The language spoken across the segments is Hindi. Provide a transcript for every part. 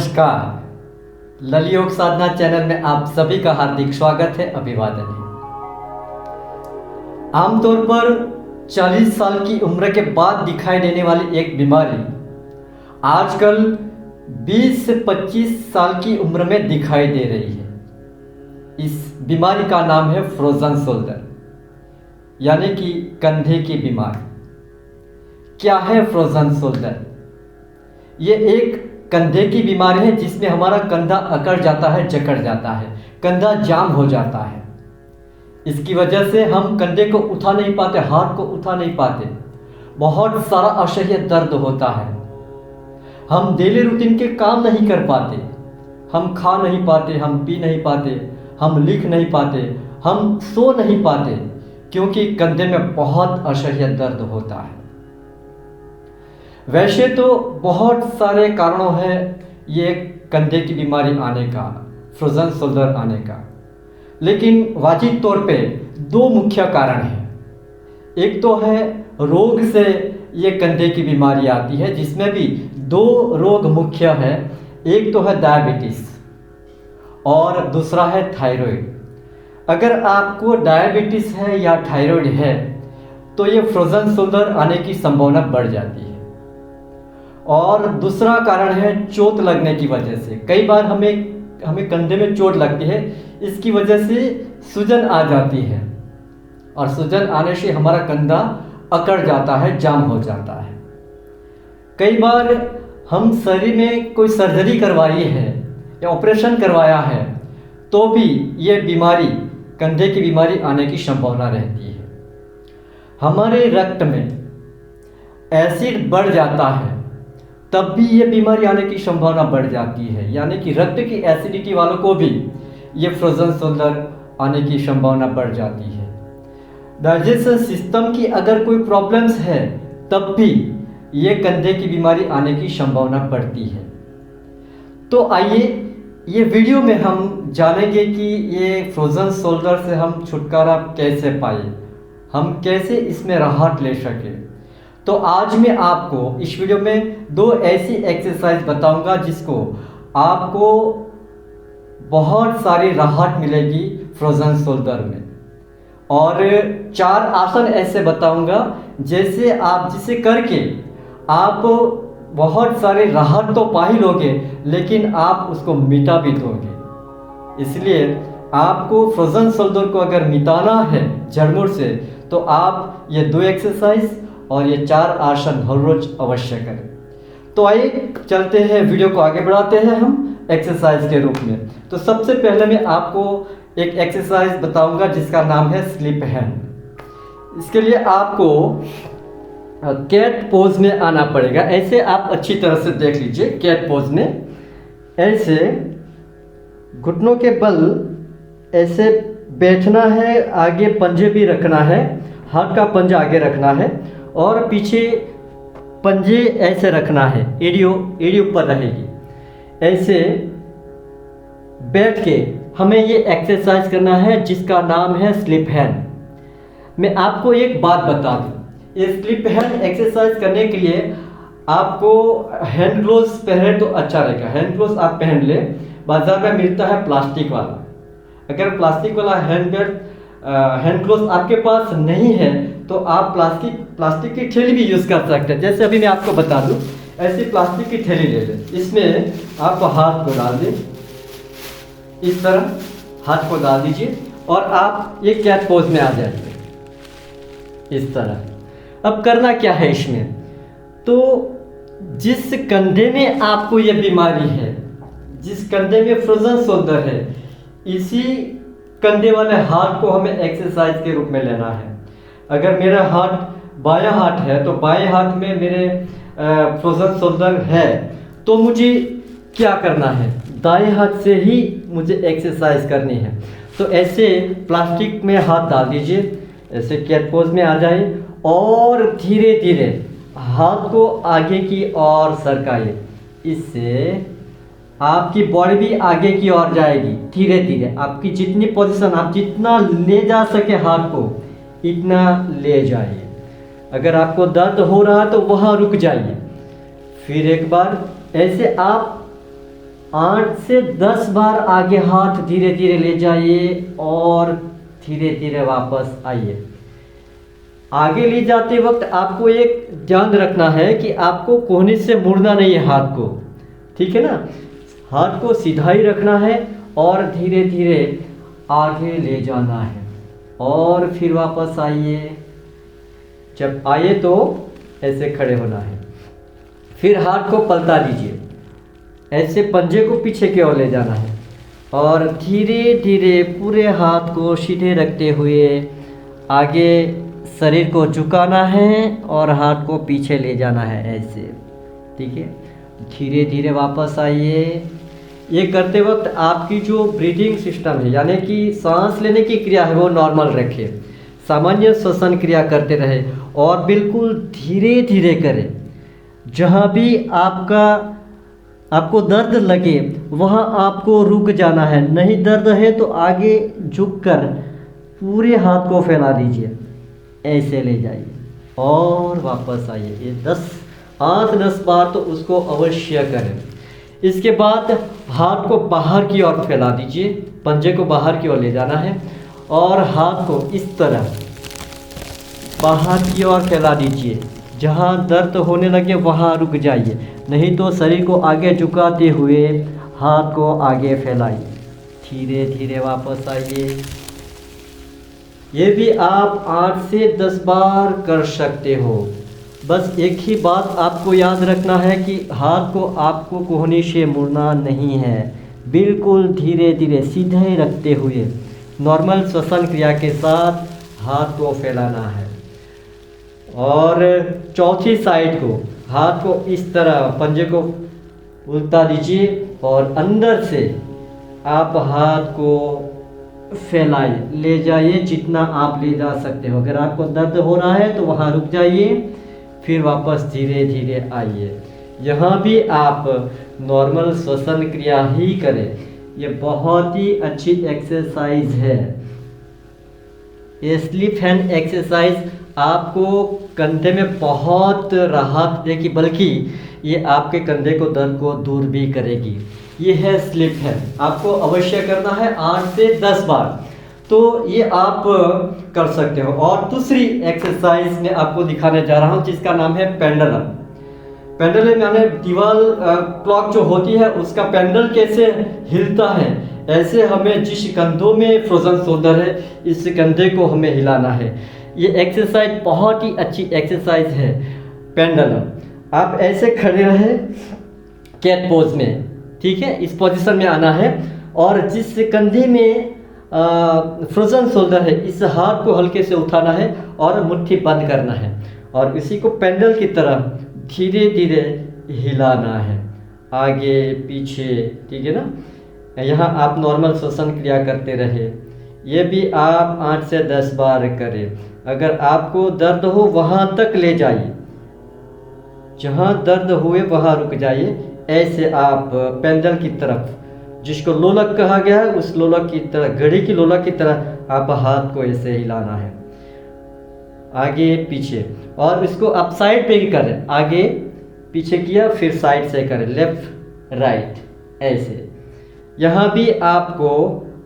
नमस्कार। लली योग साधना चैनल में आप सभी का हार्दिक स्वागत है, अभिवादन है। आमतौर पर 40 साल की उम्र के बाद दिखाई देने वाली एक बीमारी आजकल 20 से 25 साल की उम्र में दिखाई दे रही है। इस बीमारी का नाम है फ्रोजन शोल्डर, यानी कि कंधे की बीमारी। क्या है फ्रोजन शोल्डर? ये एक कंधे की बीमारी है जिसमें हमारा कंधा अकड़ जाता है, जकड़ जाता है, कंधा जाम हो जाता है। इसकी वजह से हम कंधे को उठा नहीं पाते, हाथ को उठा नहीं पाते, बहुत सारा असह्य दर्द होता है। हम डेली रूटीन के काम नहीं कर पाते, हम खा नहीं पाते, हम पी नहीं पाते, हम लिख नहीं पाते, हम सो नहीं पाते, क्योंकि कंधे में बहुत असह्य दर्द होता है। वैसे तो बहुत सारे कारणों हैं ये कंधे की बीमारी आने का, फ्रोजन शोल्डर आने का, लेकिन वाजिब तौर पे दो मुख्य कारण हैं। एक तो है रोग से ये कंधे की बीमारी आती है, जिसमें भी दो रोग मुख्य है। एक तो है डायबिटीज़ और दूसरा है थायराइड। अगर आपको डायबिटीज़ है या थायराइड है तो ये फ्रोजन शोल्डर आने की संभावना बढ़ जाती है। और दूसरा कारण है चोट लगने की वजह से। कई बार हमें कंधे में चोट लगती है, इसकी वजह से सूजन आ जाती है और सूजन आने से हमारा कंधा अकड़ जाता है, जाम हो जाता है। कई बार हम शरीर में कोई सर्जरी करवाई है या ऑपरेशन करवाया है तो भी ये बीमारी, कंधे की बीमारी आने की संभावना रहती है। हमारे रक्त में एसिड बढ़ जाता है तब भी ये बीमारी आने की संभावना बढ़ जाती है, यानी कि रक्त की एसिडिटी वालों को भी ये फ्रोजन शोल्डर आने की संभावना बढ़ जाती है। डाइजेशन सिस्टम की अगर कोई प्रॉब्लम्स है तब भी ये कंधे की बीमारी आने की संभावना बढ़ती है। तो आइए ये वीडियो में हम जानेंगे कि ये फ्रोजन शोल्डर से हम छुटकारा कैसे पाए, हम कैसे इसमें राहत ले सकें। तो आज मैं आपको इस वीडियो में दो ऐसी एक्सरसाइज बताऊंगा जिसको आपको बहुत सारी राहत मिलेगी फ्रोजन शोल्डर में, और 4 आसन ऐसे बताऊंगा जिसे करके आप बहुत सारी राहत तो पा ही लोगे, लेकिन आप उसको मिटा भी दोगे। इसलिए आपको फ्रोजन शोल्डर को अगर मिटाना है जड़मूल से तो आप ये 2 एक्सरसाइज और ये 4 आसन हर रोज अवश्य करें। तो आइए चलते हैं, वीडियो को आगे बढ़ाते हैं हम एक्सरसाइज के रूप में। तो सबसे पहले मैं आपको एक एक्सरसाइज बताऊंगा जिसका नाम है स्लिप हैंड। इसके लिए आपको कैट पोज में आना पड़ेगा। ऐसे आप अच्छी तरह से देख लीजिए, कैट पोज में ऐसे घुटनों के बल ऐसे बैठना है, आगे पंजे भी रखना है, हाथ का पंजा आगे रखना है और पीछे पंजे ऐसे रखना है, एड़ी ऊपर रहेगी। ऐसे बैठ के हमें ये एक्सरसाइज करना है जिसका नाम है स्लिप हैंड। मैं आपको एक बात बता दूं, ये स्लिप हैंड एक्सरसाइज करने के लिए आपको हैंड ग्लोव्स पहने तो अच्छा रहेगा। हैंड ग्लोव्स आप पहन ले, बाजार में मिलता है प्लास्टिक वाला। अगर प्लास्टिक वाला हैंड ग्लोव्स आपके पास नहीं है तो आप प्लास्टिक की थैली भी यूज़ कर सकते हैं। जैसे अभी मैं आपको बता दूं, ऐसी प्लास्टिक की थैली ले लें, इसमें आप हाथ को डाल दें, इस तरह हाथ को डाल दीजिए और आप ये कैट पोज में आ जाइए इस तरह। अब करना क्या है इसमें, तो जिस कंधे में आपको ये बीमारी है, जिस कंधे में फ्रोजन शोल्डर है, इसी कंधे वाले हाथ को हमें एक्सरसाइज के रूप में लेना है। अगर मेरा हाथ बायां हाथ है तो बाएं हाथ में मेरे फ्रोजन शोल्डर है तो मुझे क्या करना है, दाएं हाथ से ही मुझे एक्सरसाइज करनी है। तो ऐसे प्लास्टिक में हाथ डाल दीजिए, ऐसे कैट पोज में आ जाए और धीरे धीरे हाथ को आगे की ओर सरकाइए। इससे आपकी बॉडी भी आगे की ओर जाएगी। धीरे धीरे आपकी जितनी पोजीशन, आप जितना ले जा सके हाथ को इतना ले जाइए। अगर आपको दर्द हो रहा है तो वहाँ रुक जाइए। फिर एक बार ऐसे आप 8 से 10 बार आगे हाथ धीरे धीरे ले जाइए और धीरे धीरे वापस आइए। आगे ले जाते वक्त आपको एक ध्यान रखना है कि आपको कोहनी से मुड़ना नहीं है हाथ को, ठीक है ना। हाथ को सीधा ही रखना है और धीरे धीरे आगे ले जाना है और फिर वापस आइए। जब आए तो ऐसे खड़े होना है, फिर हाथ को पलटा दीजिए, ऐसे पंजे को पीछे की ओर ले जाना है और धीरे धीरे पूरे हाथ को सीधे रखते हुए आगे शरीर को झुकाना है और हाथ को पीछे ले जाना है ऐसे, ठीक है। धीरे धीरे वापस आइए। ये करते वक्त आपकी जो ब्रीदिंग सिस्टम है यानी कि सांस लेने की क्रिया है वो नॉर्मल रखें, सामान्य श्वसन क्रिया करते रहे और बिल्कुल धीरे धीरे करें। जहाँ भी आपको दर्द लगे वहाँ आपको रुक जाना है, नहीं दर्द है तो आगे झुककर पूरे हाथ को फैला दीजिए, ऐसे ले जाइए और वापस आइए। ये 8-10 बार तो उसको अवश्य करें। इसके बाद हाथ को बाहर की ओर फैला दीजिए, पंजे को बाहर की ओर ले जाना है और हाथ को इस तरह बाहर की ओर फैला दीजिए। जहाँ दर्द होने लगे वहाँ रुक जाइए, नहीं तो शरीर को आगे झुकाते हुए हाथ को आगे फैलाइए। धीरे धीरे वापस आइए। ये भी आप 8 से 10 बार कर सकते हो। बस एक ही बात आपको याद रखना है कि हाथ को आपको कोहनी से मुड़ना नहीं है, बिल्कुल धीरे धीरे सीधे रखते हुए नॉर्मल श्वसन क्रिया के साथ हाथ को फैलाना है। और चौथी साइड को हाथ को इस तरह पंजे को उल्टा दीजिए और अंदर से आप हाथ को फैलाइए, ले जाइए जितना आप ले जा सकते हो। अगर आपको दर्द हो रहा है तो वहाँ रुक जाइए, फिर वापस धीरे धीरे आइए। यहाँ भी आप नॉर्मल श्वसन क्रिया ही करें। ये बहुत ही अच्छी एक्सरसाइज है। ये स्लिप हैंड एक्सरसाइज आपको कंधे में बहुत राहत देगी, बल्कि ये आपके कंधे को दर्द को दूर भी करेगी। ये है स्लिप हैंड, आपको अवश्य करना है 8 से 10 बार, तो ये आप कर सकते हो। और दूसरी एक्सरसाइज में आपको दिखाने जा रहा हूँ जिसका नाम है पेंडुलम। पेंडुलम यानी दीवार क्लॉक जो होती है उसका पेंडल कैसे हिलता है, ऐसे हमें जिस कंधों में फ्रोजन शोल्डर है इस कंधे को हमें हिलाना है। ये एक्सरसाइज बहुत ही अच्छी एक्सरसाइज है पेंडुलम। आप ऐसे खड़े रहे कैट पोज में, ठीक है, इस पोजीशन में आना है और जिस कंधे में फ्रोजन शोल्डर है इस हाथ को हल्के से उठाना है और मुट्ठी बंद करना है और इसी को पेंडल की तरह धीरे धीरे हिलाना है आगे पीछे, ठीक है ना। यहाँ आप नॉर्मल श्वसन क्रिया करते रहे। ये भी आप 8 से 10 बार करें। अगर आपको दर्द हो वहाँ तक ले जाइए, जहाँ दर्द हुए वहाँ रुक जाइए। ऐसे आप पेंडल की तरफ, जिसको लोलक कहा गया है, उस लोलक की तरह, घड़ी की लोलक की तरह आप हाथ को ऐसे हिलाना है आगे पीछे। और इसको आप साइड पे ही करें, आगे पीछे किया फिर साइड से करें, लेफ्ट राइट ऐसे। यहाँ भी आपको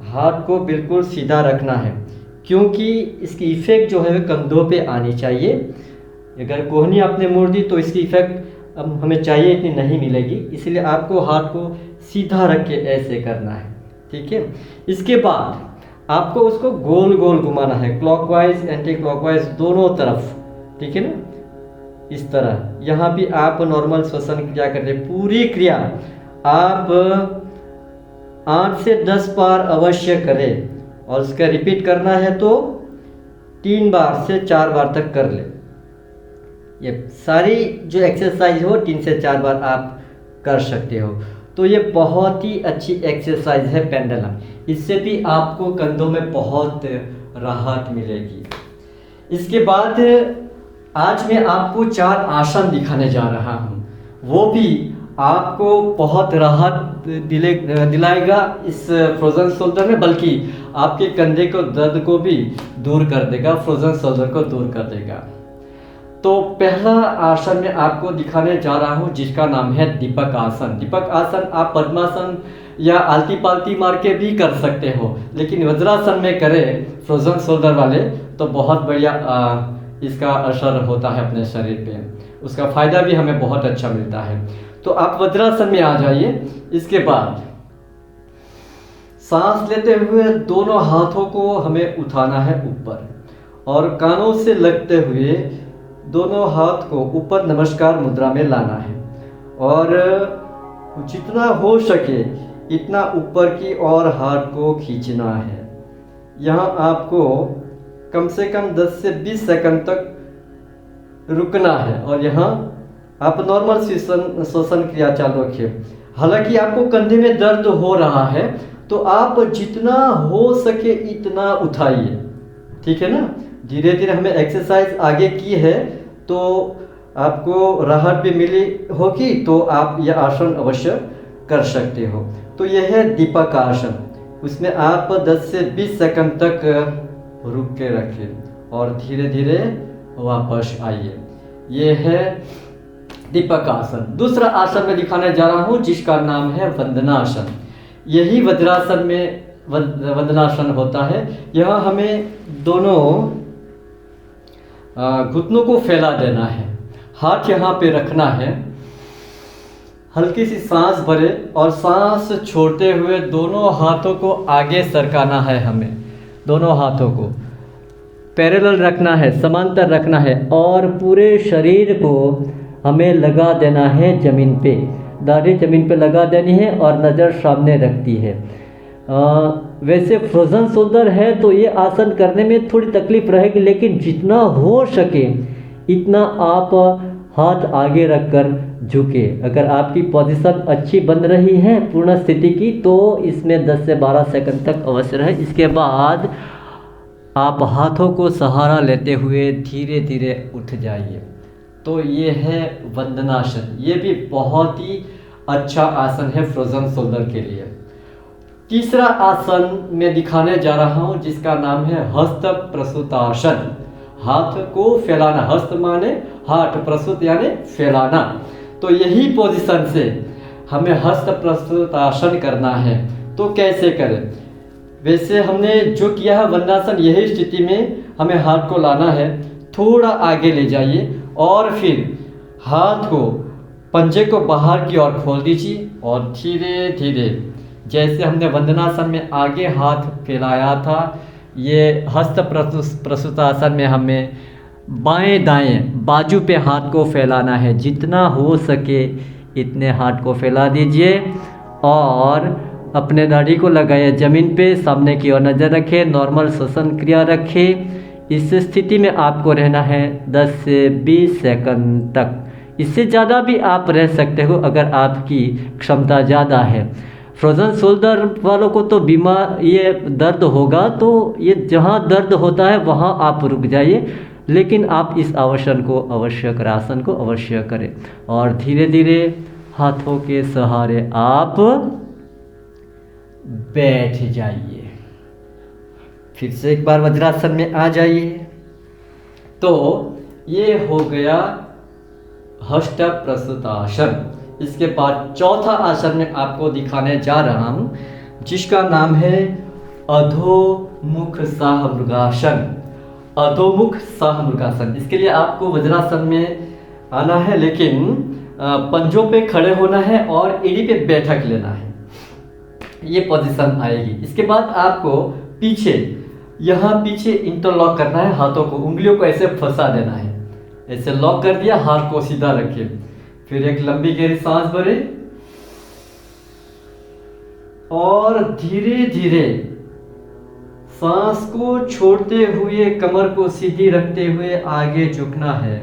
हाथ को बिल्कुल सीधा रखना है क्योंकि इसकी इफ़ेक्ट जो है कंधों पे आनी चाहिए। अगर कोहनी आपने मोड़ दी तो इसकी इफ़ेक्ट अब हमें चाहिए इतनी नहीं मिलेगी, इसलिए आपको हाथ को सीधा रख के ऐसे करना है, ठीक है। इसके बाद आपको उसको गोल गोल घुमाना है, क्लॉकवाइज एंटी क्लॉकवाइज दोनों तरफ, ठीक है ना, इस तरह। यहाँ भी आप नॉर्मल श्वसन क्रिया करते हैं। पूरी क्रिया आप 8 से 10 बार अवश्य करें और उसका रिपीट करना है तो 3 बार से 4 बार तक कर ले। ये सारी जो एक्सरसाइज हो 3 से 4 बार आप कर सकते हो। तो ये बहुत ही अच्छी एक्सरसाइज है पेंडुलम, इससे भी आपको कंधों में बहुत राहत मिलेगी। इसके बाद आज मैं आपको 4 आसन दिखाने जा रहा हूँ, वो भी आपको बहुत राहत दिलाएगा इस फ्रोजन शोल्डर में, बल्कि आपके कंधे को दर्द को भी दूर कर देगा, फ्रोजन शोल्डर को दूर कर देगा। तो पहला आसन में आपको दिखाने जा रहा हूँ जिसका नाम है दीपक आसन। दीपक आसन आप पद्मासन या आलती पालती मार के भी कर सकते हो, लेकिन वज्रासन में करें फ्रोजन शोल्डर वाले तो बहुत बढ़िया इसका असर होता है अपने शरीर पे, उसका फ़ायदा भी हमें बहुत अच्छा मिलता है। तो आप वज्रासन में आ जाइए। इसके बाद सांस लेते हुए दोनों हाथों को हमें उठाना है ऊपर और कानों से लगते हुए दोनों हाथ को ऊपर नमस्कार मुद्रा में लाना है और जितना हो सके इतना ऊपर की ओर हाथ को खींचना है। यहाँ आपको कम से कम 10 से 20 सेकंड तक रुकना है और यहाँ आप नॉर्मल श्वसन क्रिया चालू रखिए। हालांकि आपको कंधे में दर्द हो रहा है तो आप जितना हो सके इतना उठाइए, ठीक है ना। धीरे धीरे हमें एक्सरसाइज आगे की है तो आपको राहत भी मिली होगी, तो आप यह आसन अवश्य कर सकते हो। तो यह है दीपक आसन, उसमें आप 10 से 20 सेकंड तक रुक के रखें और धीरे धीरे वापस आइए। ये है दीपक आसन। दूसरा आसन मैं दिखाने जा रहा हूँ जिसका नाम है वंदनासन। यही वज्रासन में वंदनासन होता है। यहाँ हमें दोनों घुटनों को फैला देना है, हाथ यहाँ पे रखना है, हल्की सी सांस भरे और सांस छोड़ते हुए दोनों हाथों को आगे सरकाना है। हमें दोनों हाथों को पैरेलल रखना है, समांतर रखना है और पूरे शरीर को हमें लगा देना है ज़मीन पे। दाढ़ी ज़मीन पे लगा देनी है और नज़र सामने रखती है। वैसे फ्रोजन शोल्डर है तो ये आसन करने में थोड़ी तकलीफ रहेगी, लेकिन जितना हो सके इतना आप हाथ आगे रखकर झुके। अगर आपकी पोजीशन अच्छी बन रही है पूर्ण स्थिति की तो इसमें 10 से 12 सेकंड तक अवश्य रहे। इसके बाद आप हाथों को सहारा लेते हुए धीरे धीरे उठ जाइए। तो ये है वंदनासन। ये भी बहुत ही अच्छा आसन है फ्रोजन शोल्डर के लिए। तीसरा आसन मैं दिखाने जा रहा हूँ जिसका नाम है हस्त प्रसूतासन। हाथ को फैलाना, हस्त माने हाथ, प्रसूत यानी फैलाना। तो यही पोजीशन से हमें हस्त प्रसूतासन करना है। तो कैसे करें? वैसे हमने जो किया है वंदनासन, यही स्थिति में हमें हाथ को लाना है, थोड़ा आगे ले जाइए और फिर हाथ को पंजे को बाहर की ओर खोल दीजिए और धीरे धीरे जैसे हमने वंदनासन में आगे हाथ फैलाया था, ये हस्त प्रसूतासन में हमें बाएं दाएं बाजू पे हाथ को फैलाना है। जितना हो सके इतने हाथ को फैला दीजिए और अपने दाढ़ी को लगाइए ज़मीन पे, सामने की ओर नज़र रखें, नॉर्मल श्वसन क्रिया रखें। इस स्थिति में आपको रहना है 10 से 20 सेकंड तक। इससे ज़्यादा भी आप रह सकते हो अगर आपकी क्षमता ज़्यादा है। फ्रोजन शोल्डर वालों को तो ये दर्द होगा, तो ये जहाँ दर्द होता है वहाँ आप रुक जाइए, लेकिन आप इस आसन को अवश्य करें और धीरे धीरे हाथों के सहारे आप बैठ जाइए। फिर से एक बार वज्रासन में आ जाइए। तो ये हो गया हस्त प्रसूतासन। इसके बाद चौथा आसन में आपको दिखाने जा रहा हूँ जिसका नाम है अधोमुख साहमृगासन। अधोमुख साहमृगासन, इसके लिए आपको वज्रासन में आना है, लेकिन पंजों पे खड़े होना है और एड़ी पे बैठक लेना है। ये पोजीशन आएगी। इसके बाद आपको यहाँ पीछे इंटरलॉक करना है हाथों को, उंगलियों को ऐसे फंसा देना है। ऐसे लॉक कर दिया, हाथ को सीधा रखिए। फिर एक लंबी गहरी सांस भरे और धीरे धीरे सांस को छोड़ते हुए कमर को सीधी रखते हुए आगे झुकना है।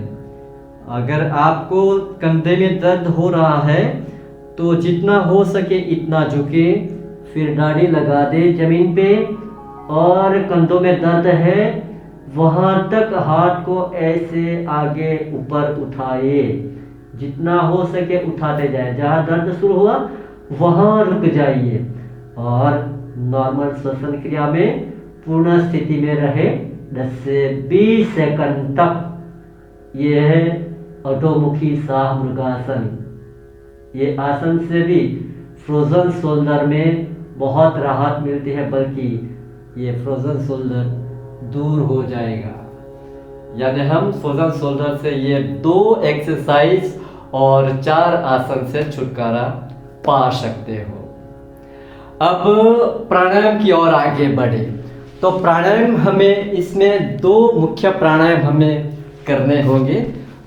अगर आपको कंधे में दर्द हो रहा है तो जितना हो सके इतना झुके। फिर दाढ़ी लगा दे जमीन पे और कंधों में दर्द है वहां तक हाथ को ऐसे आगे ऊपर उठाए, जितना हो सके उठाते जाए। जहाँ दर्द शुरू हुआ वहाँ रुक जाइए और नॉर्मल श्वसन क्रिया में पूर्ण स्थिति में रहे 10 से 20 सेकंड तक। ये है अधोमुखी शाह मृगासन। ये आसन से भी फ्रोजन शोल्डर में बहुत राहत मिलती है, बल्कि ये फ्रोजन शोल्डर दूर हो जाएगा। यानी हम फ्रोजन शोल्डर से ये 2 एक्सरसाइज और 4 आसन से छुटकारा पा सकते हो। अब प्राणायाम की ओर आगे बढ़े तो प्राणायाम हमें इसमें 2 मुख्य प्राणायाम हमें करने होंगे।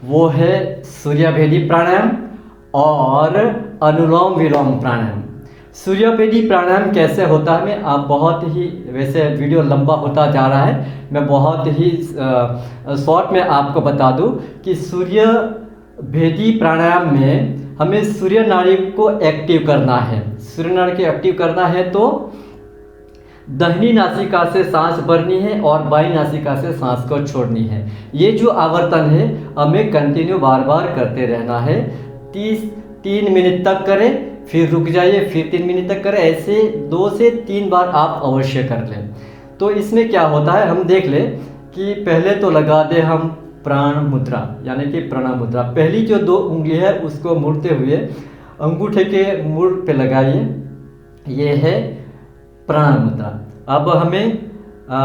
वो है सूर्यभेदी प्राणायाम और अनुलोम विलोम प्राणायाम। सूर्यभेदी प्राणायाम कैसे होता है, मैं आप बहुत ही, वैसे वीडियो लंबा होता जा रहा है, मैं बहुत ही शॉर्ट में आपको बता दूं कि सूर्यभेदी प्राणायाम में हमें सूर्य नाड़ी को एक्टिव करना है। सूर्य नाड़ी को एक्टिव करना है तो दाहिनी नासिका से सांस भरनी है और बाईं नासिका से सांस को छोड़नी है। ये जो आवर्तन है हमें कंटिन्यू बार बार करते रहना है। 3 मिनट तक करें, फिर रुक जाइए, फिर 3 मिनट तक करें। ऐसे 2 से 3 बार आप अवश्य कर लें। तो इसमें क्या होता है, हम देख लें कि पहले तो लगा दे हम प्राण मुद्रा, यानी कि प्राणायाम मुद्रा। पहली जो 2 उंगली है उसको मुड़ते हुए अंगूठे के मुड़ पे लगाइए, ये है प्राणायाम मुद्रा। अब हमें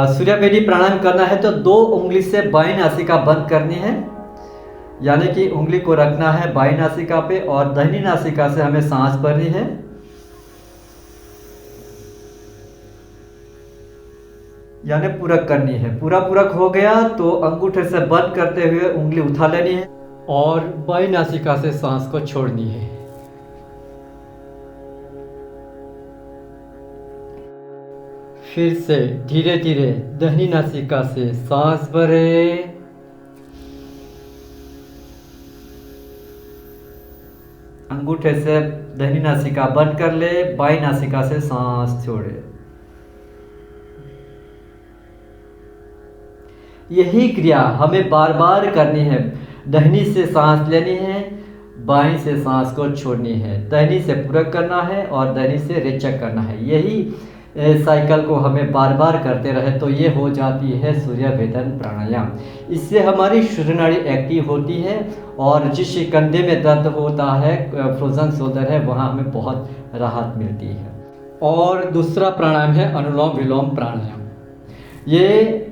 सूर्यभेदी प्राणायाम करना है तो 2 उंगली से बाईं नासिका बंद करनी है, यानी कि उंगली को रखना है बाईं नासिका पे और दाहिनी नासिका से हमें सांस भरनी है। यानी पूरक करनी है। पूरा पूरक हो गया तो अंगूठे से बंद करते हुए उंगली उठा लेनी है और बाईं नासिका से सांस को छोड़नी है। फिर से धीरे धीरे दाहिनी नासिका से सांस भरे, अंगूठे से दाहिनी नासिका बंद कर ले, बाईं नासिका से सांस छोड़े। यही क्रिया हमें बार बार करनी है। दाहिनी से सांस लेनी है, बाईं से सांस को छोड़नी है। दाहिनी से पूरक करना है और दाहिनी से रेचक करना है। यही साइकिल को हमें बार बार करते रहे तो ये हो जाती है सूर्यभेदन प्राणायाम। इससे हमारी सूर्य नाड़ी एक्टिव होती है और जिस कंधे में दर्द होता है, फ्रोजन शोल्डर है, वहाँ हमें बहुत राहत मिलती है। और दूसरा प्राणायाम है अनुलोम विलोम प्राणायाम। ये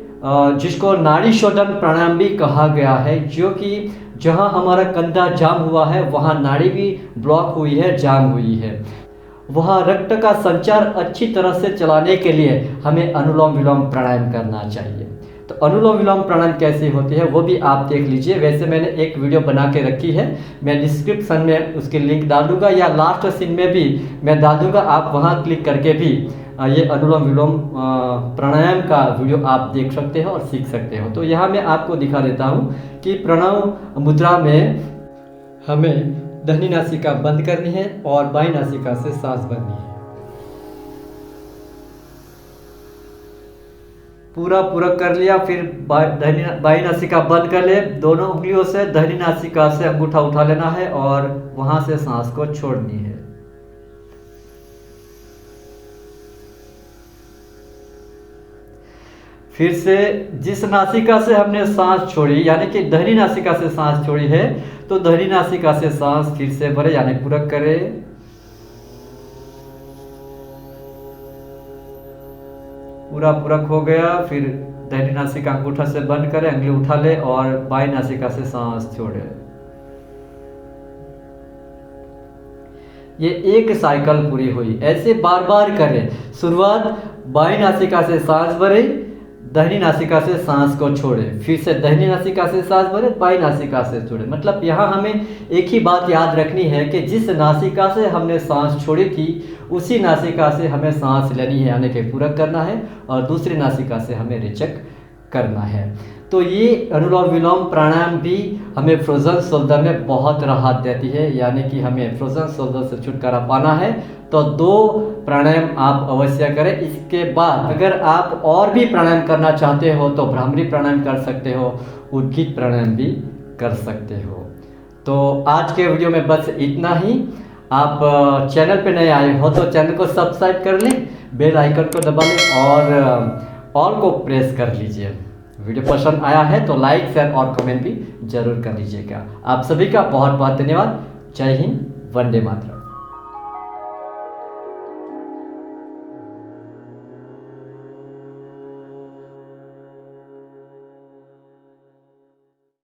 जिसको नाड़ी शोधन प्राणायाम भी कहा गया है, जो कि जहाँ हमारा कंधा जाम हुआ है वहाँ नाड़ी भी ब्लॉक हुई है, जाम हुई है, वहाँ रक्त का संचार अच्छी तरह से चलाने के लिए हमें अनुलोम विलोम प्राणायाम करना चाहिए। तो अनुलोम विलोम प्राणायाम कैसे होती है वो भी आप देख लीजिए। वैसे मैंने एक वीडियो बना के रखी है, मैं डिस्क्रिप्शन में उसकी लिंक डाल दूँगा या लास्ट सीन में भी मैं डाल दूँगा। आप वहाँ क्लिक करके भी ये अनुलोम विलोम प्राणायाम का वीडियो आप देख सकते हो और सीख सकते हो। तो यहाँ मैं आपको दिखा देता हूँ कि प्रणव मुद्रा में हमें दाहिनी नासिका बंद करनी है और बाईं नासिका से सांस भरनी है। पूरा पूरक कर लिया, फिर बाईं नासिका बंद कर ले। दोनों उंगलियों से दाहिनी नासिका से अंगूठा उठा लेना है और वहां से सांस को छोड़नी है। फिर से जिस नासिका से हमने सांस छोड़ी, यानी कि दाहिनी नासिका से सांस छोड़ी है, तो दाहिनी नासिका से सांस फिर से भरे, यानी पूरक करे। पूरा पूरक हो गया, फिर दाहिनी नासिका अंगूठा से बंद करे, अंगुली उठा ले और बाईं नासिका से सांस छोड़े। ये एक साइकिल पूरी हुई। ऐसे बार बार करें। शुरुआत बाईं नासिका से सांस भरे, दाहिनी नासिका से सांस को छोड़े, फिर से दाहिनी नासिका से सांस भरे, बाईं नासिका से छोड़े। मतलब यहाँ हमें एक ही बात याद रखनी है कि जिस नासिका से हमने सांस छोड़ी थी उसी नासिका से हमें सांस लेनी है, यानी कि पूरक करना है, और दूसरी नासिका से हमें रेचक करना है। तो ये अनुलोम विलोम प्राणायाम भी हमें फ्रोजन शोल्डर में बहुत राहत देती है। यानी कि हमें फ्रोजन शोल्डर से छुटकारा पाना है तो 2 प्राणायाम आप अवश्य करें। इसके बाद अगर आप और भी प्राणायाम करना चाहते हो तो भ्रामरी प्राणायाम कर सकते हो, उद्गीत प्राणायाम भी कर सकते हो। तो आज के वीडियो में बस इतना ही। आप चैनल पे नए आए हो तो चैनल को सब्सक्राइब कर लें, बेल आइकन को दबा लें और ऑल को प्रेस कर लीजिए। वीडियो पसंद आया है तो लाइक शेयर और कमेंट भी जरूर कर दीजिएगा। आप सभी का बहुत बहुत धन्यवाद। जय हिंद, वंदे मातरम।